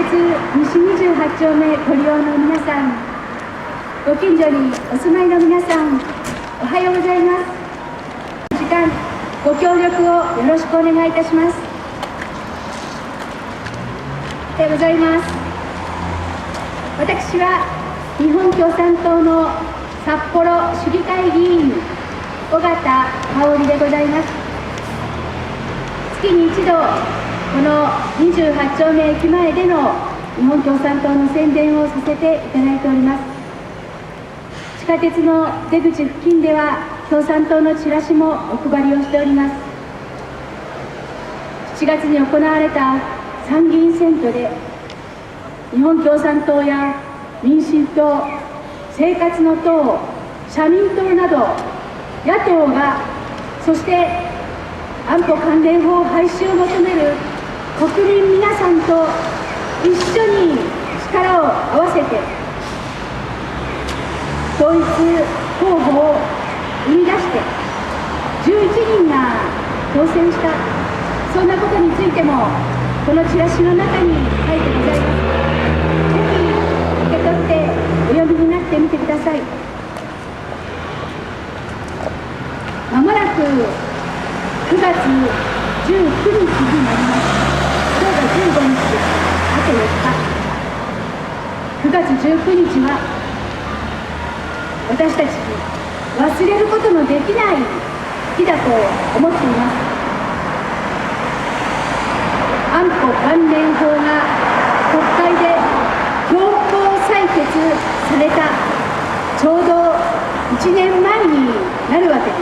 鉄西28丁目ご利用の皆さん、ご近所にお住まいの皆さん、おはようございます。時間ご協力をよろしくお願いいたします。おはようございます。私は日本共産党の札幌市議会議員尾形香織でございます。月に一度この28丁目駅前での日本共産党の宣伝をさせていただいております。地下鉄の出口付近では共産党のチラシもお配りをしております。7月に行われた参議院選挙で日本共産党や民進党、生活の党、社民党など野党が、そして安保関連法廃止を求める国民皆さんと一緒に力を合わせて統一候補を生み出して11人が当選した、そんなことについてもこのチラシの中に書いてございます。ぜひ受け取ってお読みになってみてください。まもなく9月19日になります。今日が15日、あと4日。9月19日は私たちに忘れることのできない日だと思っています。安保関連法が国会で強行採決されたちょうど1年前になるわけです。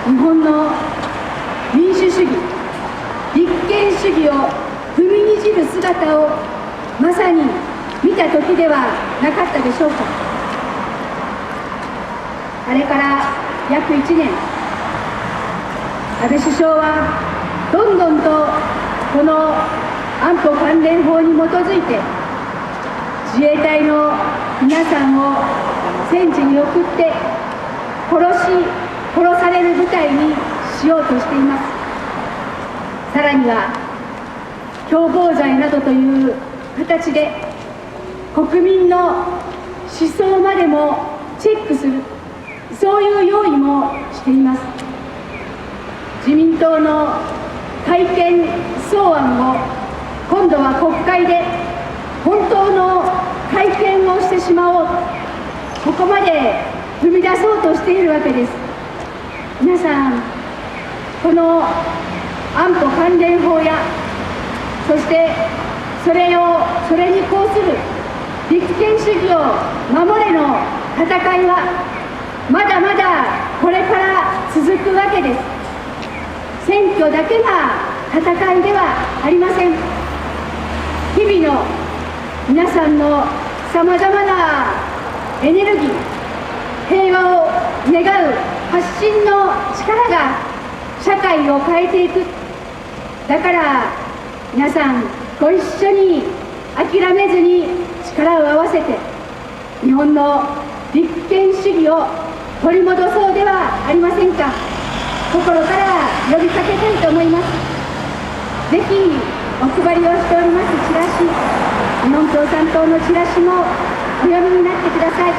日本の民主主義、立憲主義を踏みにじる姿をまさに見た時ではなかったでしょうか。あれから約1年、安倍首相はどんどんとこの安保関連法に基づいて自衛隊の皆さんを戦地に送って殺される部隊にしようとしています。さらには共謀罪などという形で国民の思想までもチェックする、そういう用意もしています。自民党の改憲草案を今度は国会で本当の改憲をしてしまおう、ここまで踏み出そうとしているわけです。皆さん、この安保関連法や、そしてそれに抗する立憲主義を守れの戦いはまだまだこれから続くわけです。選挙だけが戦いではありません。日々の皆さんのさまざまなエネルギー、平和を願う発信の力が社会を変えていく。だから皆さんご一緒に諦めずに力を合わせて日本の立憲主義を取り戻そうではありませんか。心から呼びかけたいと思います。ぜひお配りをしておりますチラシ、日本共産党のチラシもお読みになってください。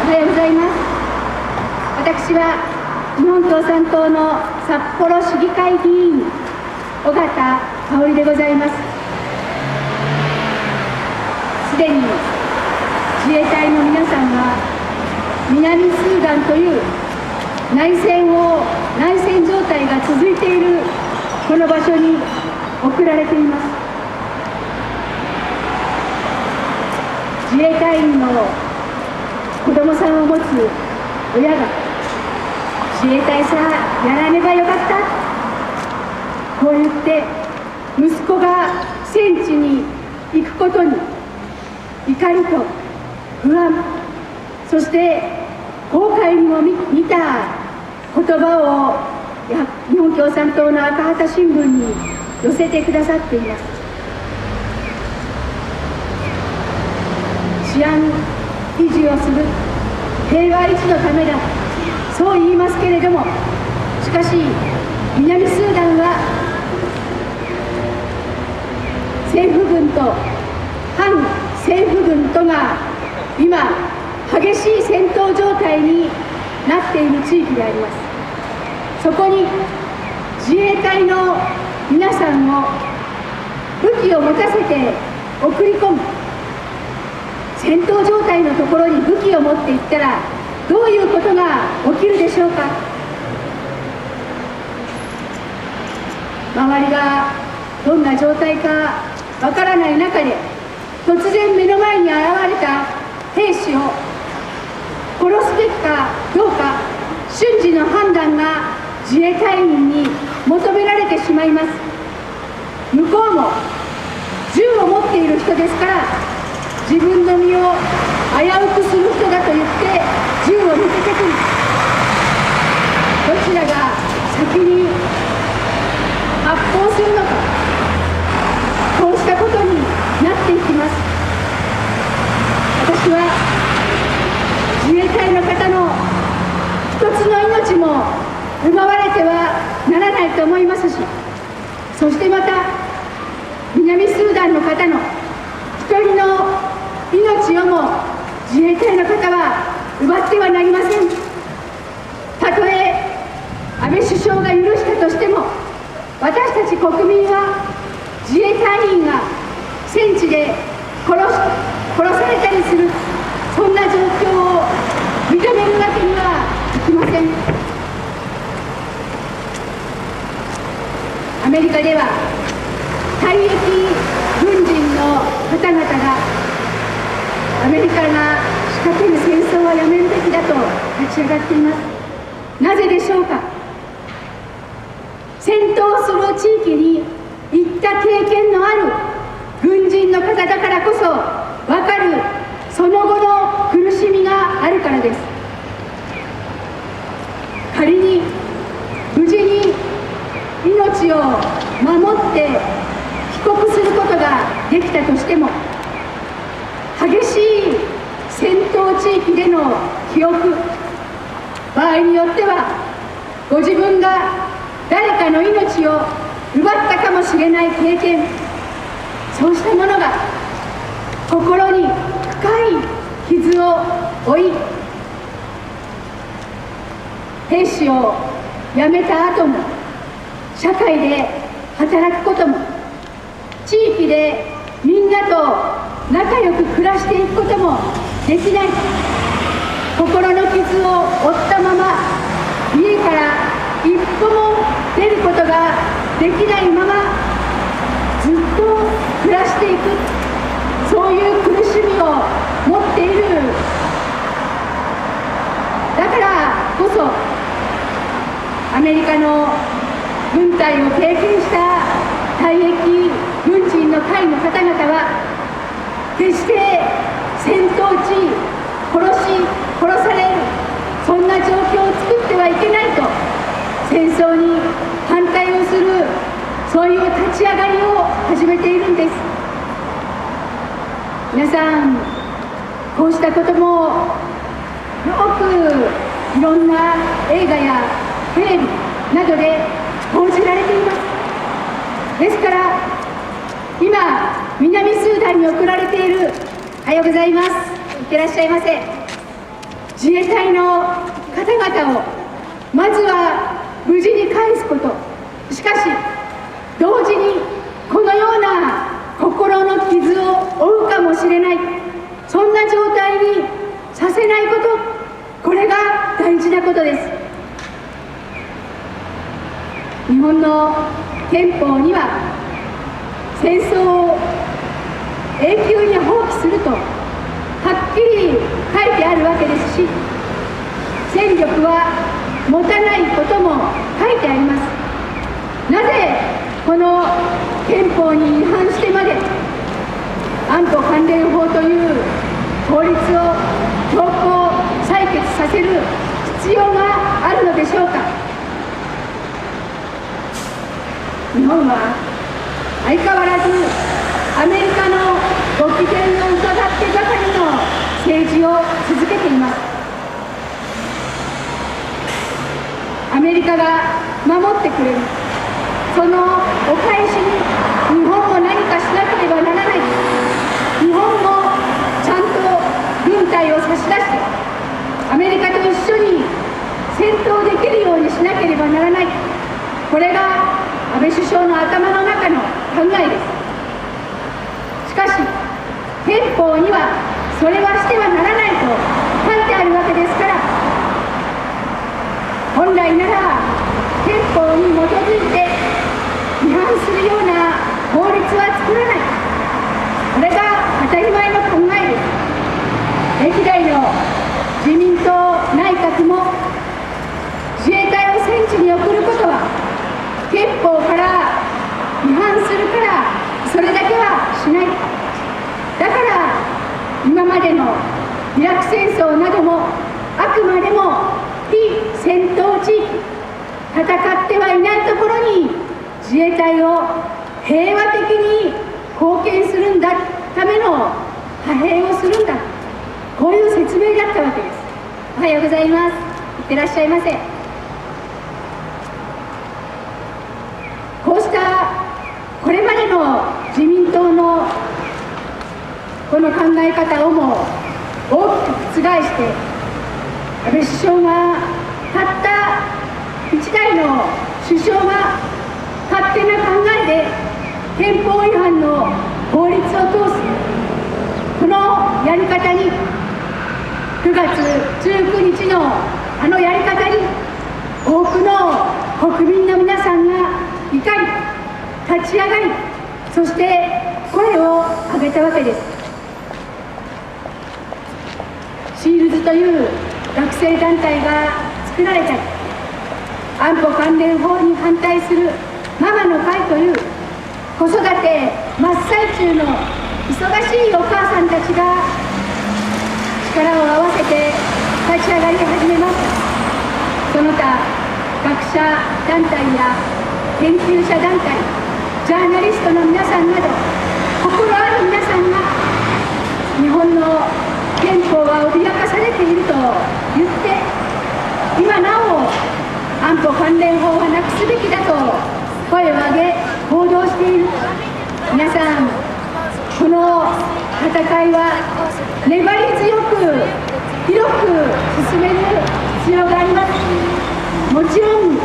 おはようございます。私は日本共産党の札幌市議会議員尾形香織でございます。すでに自衛隊の皆さんは南スーダンという内戦状態が続いているこの場所に送られています。自衛隊員の子供さんを持つ親が自衛隊さやらねばよかった、こう言って息子が戦地に行くことに怒りと不安、そして後悔にも似た言葉を日本共産党の赤旗新聞に寄せてくださっています。治安維持をする、平和維持のためだ、そう言いますけれども、しかし南スーダンは政府軍と反政府軍とが今激しい戦闘状態になっている地域であります。そこに自衛隊の皆さんを武器を持たせて送り込む、戦闘状態のところに武器を持っていったらどういうことが起きるでしょうか。周りがどんな状態かわからない中で突然目の前に現れた兵士を殺すべきかどうか瞬時の判断が自衛隊員に求められてしまいます。向こうも銃を持っている人ですから、自分の身を危うくする人だと言って銃を向けてくる。どちらが先に発砲するのか、こうしたことになっていきます。私は自衛隊の方の一つの命も奪われてはならないと思いますし、そしてまた南スーダンの方の一人の命をも自衛隊の方は奪ってはなりません。たとえ安倍首相が許したとしても、私たち国民は自衛隊員が戦地で殺されたりする、そんな状況を認めるわけにはいきません。アメリカでは退役軍人の方々がアメリカが仕掛ける戦争はやめるべきだと立ち上がっています。なぜでしょうか。戦闘する地域に行った経験のある軍人の方だからこそ分かるその後の苦しみがあるからです。仮に無事に命を守って帰国することができたとしても、激しい戦闘地域での記憶、場合によってはご自分が誰かの命を奪ったかもしれない経験、そうしたものが心に深い傷を負い、兵士を辞めた後も社会で働くことも、地域でみんなと仲良く暮らしていくこともできない、心の傷を負ったまま家から一歩も出ることができないままずっと暮らしていく、そういう苦しみを持っている。だからこそアメリカの軍隊を経験した退役軍人の会の方々は決して戦闘地、殺される、そんな状況を作ってはいけないと戦争に反対をする、そういう立ち上がりを始めているんです。皆さん、こうしたこともよくいろんな映画やテレビなどで報じられています。ですから今南スーダンに送られている、おはようございます、いってらっしゃいませ、自衛隊の方々をまずは無事に返すこと、しかし同時にこのような心の傷を負うかもしれない、そんな状態にさせないこと、これが大事なことです。日本の憲法には戦争を永久に放棄するとはっきり書いてあるわけですし、戦力は持たないことも書いてあります。なぜこの憲法に違反してまで安保関連法という法律を強行採決させる必要があるのでしょうか。日本は相変わらずアメリカのご機嫌を伺ってばかりの政治を続けています。アメリカが守ってくれる、そのお返しに日本も何かしなければならない。日本もちゃんと軍隊を差し出してアメリカと一緒に戦闘できるようにしなければならない。これが安倍首相の頭の中の考えです。しかし憲法にはそれはしてはならないと書いてあるわけですから、本来なら憲法に基づいて違反するような法律は作らない。これが当たり前の考えです。歴代の自民党内閣も自衛隊を戦地に送ることは憲法から違反するからそれだけはしない。だから今までのイラク戦争などもあくまでも非戦闘地域、戦ってはいないところに自衛隊を平和的に貢献するんだための派兵をするんだ、こういう説明だったわけです。おはようございます。いってらっしゃいませ。こうしたこれまでの自民党のこの考え方をも大きく覆して安倍首相がたった一代の首相が勝手な考えで憲法違反の法律を通す、このやり方に9月19日のあのやり方に多くの国民の皆さんが怒り立ち上がり、そして声を上げたわけです。シールズという学生団体が作られたり、安保関連法に反対するママの会という子育て真っ最中の忙しいお母さんたちが力を合わせて立ち上がり始めました。その他学者団体や研究者団体、ジャーナリストの皆さんなど心ある皆さんが日本の憲法が脅かされていると言って今なお安保関連法はなくすべきだと声を上げ報道している皆さん、この戦いは粘り強く広く進める必要があります。もちろん